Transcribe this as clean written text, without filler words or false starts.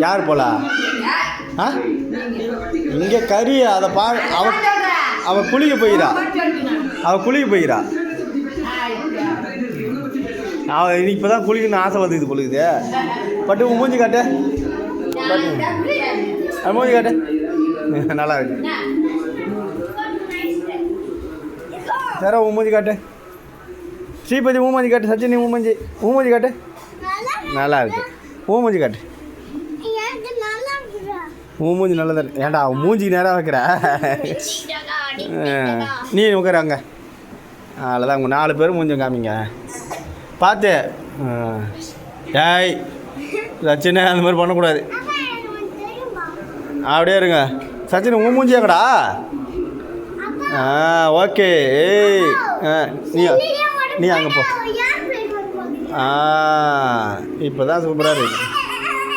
யார் போலா? ஆ இங்கே கறி அதை அவள் குளிக்க போயிடா. அவள் இன்னைக்கு இப்போ தான் குளிக்கணும்னு ஆசை வந்துக்குது பொழுது. பட்டு உன் மூஞ்சி காட்டு. அது மூஞ்சி காட்டு. நல்லா இருக்கு. வேற உன் மூஞ்சி காட்டு. ஸ்ரீபதி உன் மூஞ்சி காட்டு. சச்சினி உன் மூஞ்சி காட்டு. நல்லா இருக்கு. உன் மூஞ்சி காட்டு. உன் மூஞ்சி நல்லதா இருக்கு. ஏன்டா அவன் மூஞ்சிக்கு நேராக வைக்கிற. நீ உட்காராங்க. அவ்வளோதான். உங்கள் 4 பேரும் மூஞ்சி காமிங்க பார்த்து. ஏய் சச்சினே அந்த மாதிரி பண்ணக்கூடாது. அப்படியே இருங்க. சச்சின் உன் மூஞ்சியாக்கடா. ஓகே. ஏய் நீ அங்கே போ. இப்போ தான் சூப்பராக இருக்கு.